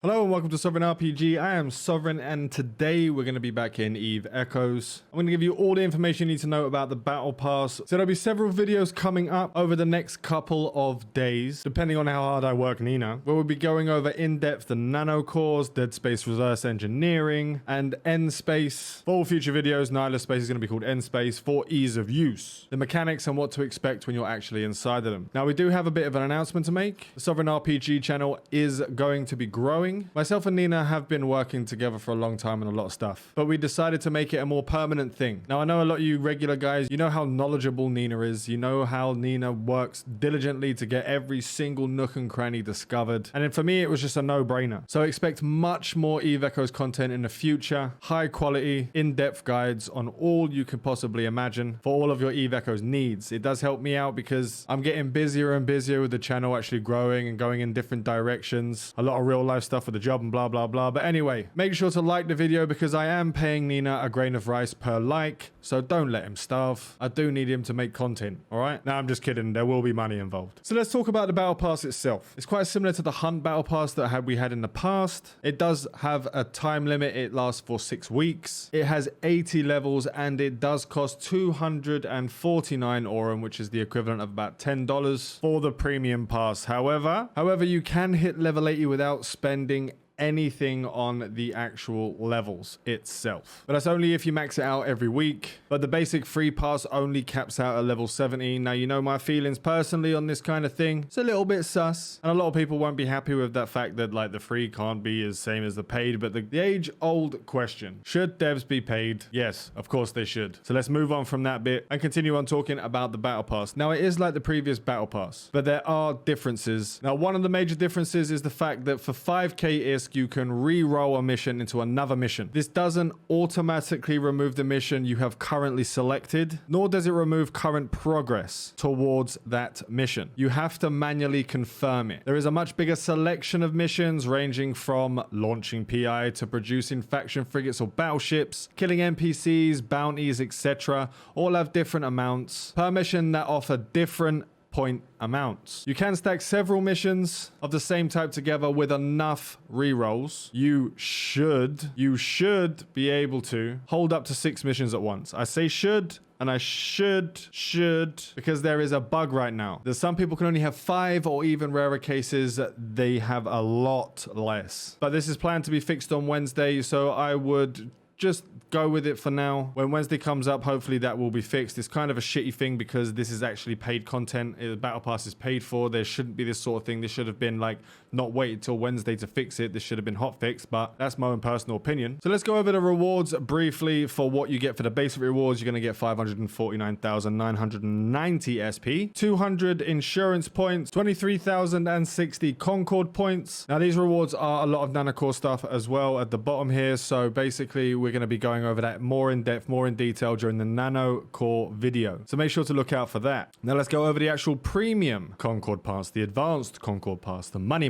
Hello and welcome to Sovereign RPG. I am Sovereign and today we're going to be back in Eve Echoes. I'm going to give you all the information you need to know about the Battle Pass. So there'll be several videos coming up over the next couple of days, depending on how hard I work Nina, where we'll be going over in-depth the nano cores, Dead Space Reverse Engineering, and End Space. For all future videos, Nihilist Space is going to be called End Space for ease of use. The mechanics and what to expect when you're actually inside of them. Now we do have a bit of an announcement to make. The Sovereign RPG channel is going to be growing. Myself and Nina have been working together for a long time on a lot of stuff, but we decided to make it a more permanent thing. Now, I know a lot of you regular guys, you know how knowledgeable Nina is. You know how Nina works diligently to get every single nook and cranny discovered. And then for me, it was just a no-brainer. So expect much more Eve Echoes content in the future. High quality, in-depth guides on all you could possibly imagine for all of your Eve Echoes needs. It does help me out because I'm getting busier and busier with the channel actually growing and going in different directions. A lot of real life stuff for the job and blah blah blah. But anyway, make sure to like the video because I am paying Nina a grain of rice per like, so don't let him starve. I do need him to make content. All right, now I'm just kidding, there will be money involved. So let's talk about the battle pass itself. It's quite similar to the hunt battle pass that we had in the past. It does have a time limit. It lasts for 6 weeks. It has 80 levels and it does cost 249 aurum, which is the equivalent of about $10 for the premium pass. However, you can hit level 80 without spending anything on the actual levels itself, but that's only if you max it out every week. But the basic free pass only caps out at level 70. Now, you know my feelings personally on this kind of thing. It's a little bit sus, and a lot of people won't be happy with that fact that like the free can't be as same as the paid. But the age-old question, should devs be paid? Yes, of course they should. So let's move on from that bit and continue on talking about the battle pass. Now, it is like the previous battle pass, but there are differences. Now, one of the major differences is the fact that for 5k ISK you can re-roll a mission into another mission. This doesn't automatically remove the mission you have currently selected, nor does it remove current progress towards that mission. You have to manually confirm it. There is a much bigger selection of missions ranging from launching PI to producing faction frigates or battleships, killing NPCs, bounties, etc. All have different amounts per mission that offer different point amounts. You can stack several missions of the same type together with enough rerolls. You should be able to hold up to 6 missions at once. I say should, and I should because there is a bug right now. There's some people can only have 5, or even rarer cases they have a lot less. But this is planned to be fixed on Wednesday, so I would just go with it for now. When Wednesday comes up, hopefully that will be fixed. It's kind of a shitty thing because this is actually paid content. The Battle Pass is paid for. There shouldn't be this sort of thing. This should have been like not wait till Wednesday to fix it. This should have been hot fixed, but that's my own personal opinion. So let's go over the rewards briefly. For what you get for the basic rewards, you're going to get 549,990 SP, 200 insurance points, 23,060 Concord points. Now these rewards are a lot of nanocore stuff as well at the bottom here. So basically we're going to be going over that more in depth, more in detail during the nano core video. So make sure to look out for that. Now let's go over the actual premium Concord pass, the advanced Concord pass, the money.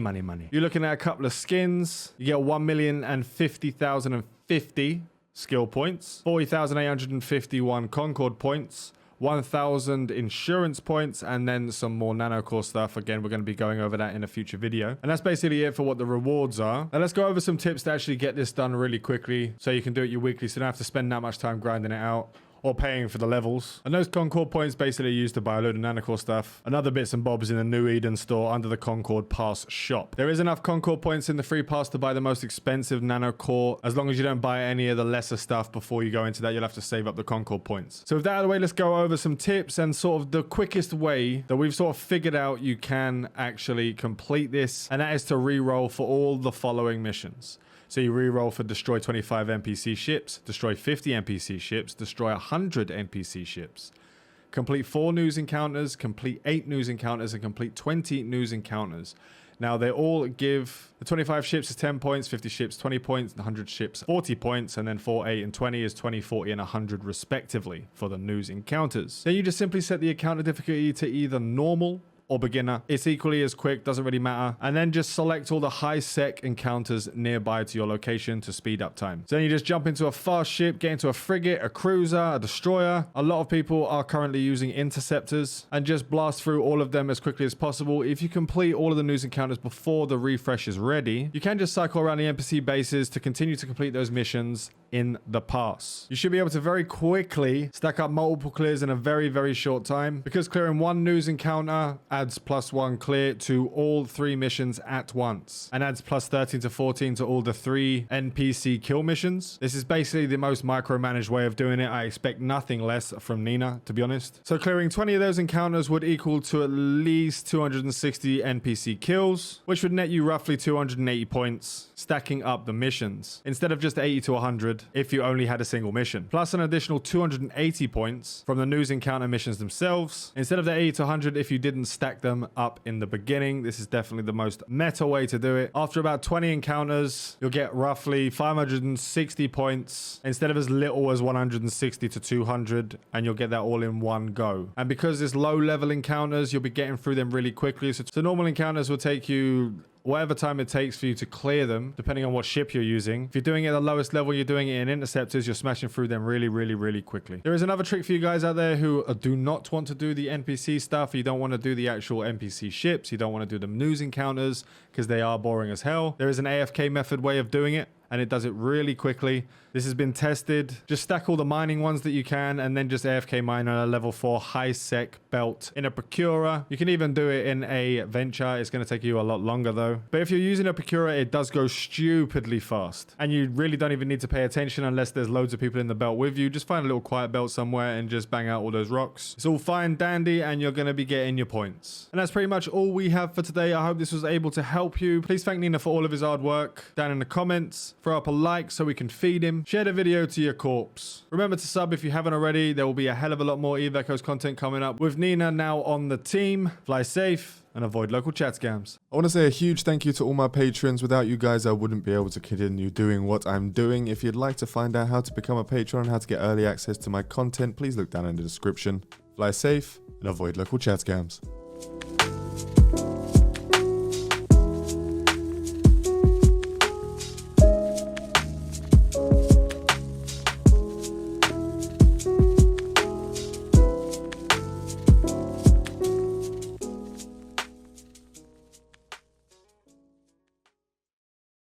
You're looking at a couple of skins. You get 1,050,050 skill points, 40,851 Concord points, 1,000 insurance points, and then some more nanocore stuff. Again, we're going to be going over that in a future video. And that's basically it for what the rewards are. Now let's go over some tips to actually get this done really quickly so you can do it your weekly, so you don't have to spend that much time grinding it out or paying for the levels. And those Concord points basically used to buy a load of nanocore stuff and other bits and bobs in the New Eden store under the Concord Pass shop. There is enough Concord points in the free pass to buy the most expensive nanocore. As long as you don't buy any of the lesser stuff before you go into that, you'll have to save up the Concord points. So with that out of the way, let's go over some tips and sort of the quickest way that we've sort of figured out you can actually complete this, and that is to re-roll for all the following missions. So you re-roll for destroy 25 NPC ships, destroy 50 NPC ships, destroy 100 NPC ships, complete 4 news encounters, complete 8 news encounters, and complete 20 news encounters. Now they all give, the 25 ships is 10 points, 50 ships 20 points, 100 ships 40 points, and then 4, 8, and 20 is 20, 40, and 100 respectively for the news encounters. Then you just simply set the encounter difficulty to either normal or beginner. It's equally as quick, doesn't really matter. And then just select all the high sec encounters nearby to your location to speed up time. So then you just jump into a fast ship, get into a frigate, a cruiser, a destroyer. A lot of people are currently using interceptors, and just blast through all of them as quickly as possible. If you complete all of the news encounters before the refresh is ready, you can just cycle around the NPC bases to continue to complete those missions in the pass. You should be able to very quickly stack up multiple clears in a very short time, because clearing one news encounter adds +1 clear to all 3 missions at once, and adds +13 to 14 to all the 3 NPC kill missions. This is basically the most micromanaged way of doing it. I expect nothing less from Nina, to be honest. So clearing 20 of those encounters would equal to at least 260 NPC kills, which would net you roughly 280 points, stacking up the missions, instead of just 80 to 100 if you only had a single mission, plus an additional 280 points from the news encounter missions themselves, instead of the 80 to 100 if you didn't stack them up in the beginning. This is definitely the most meta way to do it. After about 20 encounters, you'll get roughly 560 points instead of as little as 160 to 200, and you'll get that all in one go. And because it's low level encounters, you'll be getting through them really quickly. So normal encounters will take you whatever time it takes for you to clear them, depending on what ship you're using. If you're doing it at the lowest level, you're doing it in interceptors, you're smashing through them really quickly. There is another trick for you guys out there who do not want to do the NPC stuff. You don't want to do the actual NPC ships. You don't want to do the news encounters because they are boring as hell. There is an AFK method way of doing it, and it does it really quickly. This has been tested. Just stack all the mining ones that you can, and then just AFK mine on a level 4 high sec belt in a procurer. You can even do it in a venture. It's going to take you a lot longer though. But if you're using a procurer, it does go stupidly fast, and you really don't even need to pay attention unless there's loads of people in the belt with you. Just find a little quiet belt somewhere and just bang out all those rocks. It's all fine dandy, and you're going to be getting your points. And that's pretty much all we have for today. I hope this was able to help you. Please thank Nina for all of his hard work down in the comments. Throw up a like so we can feed him. Share the video to your corpse. Remember to sub if you haven't already. There will be a hell of a lot more Eve Echoes content coming up with Nina now on the team. Fly safe and avoid local chat scams. I want to say a huge thank you to all my patrons. Without you guys, I wouldn't be able to continue doing what I'm doing. If you'd like to find out how to become a patron and how to get early access to my content, please look down in the description. Fly safe and avoid local chat scams.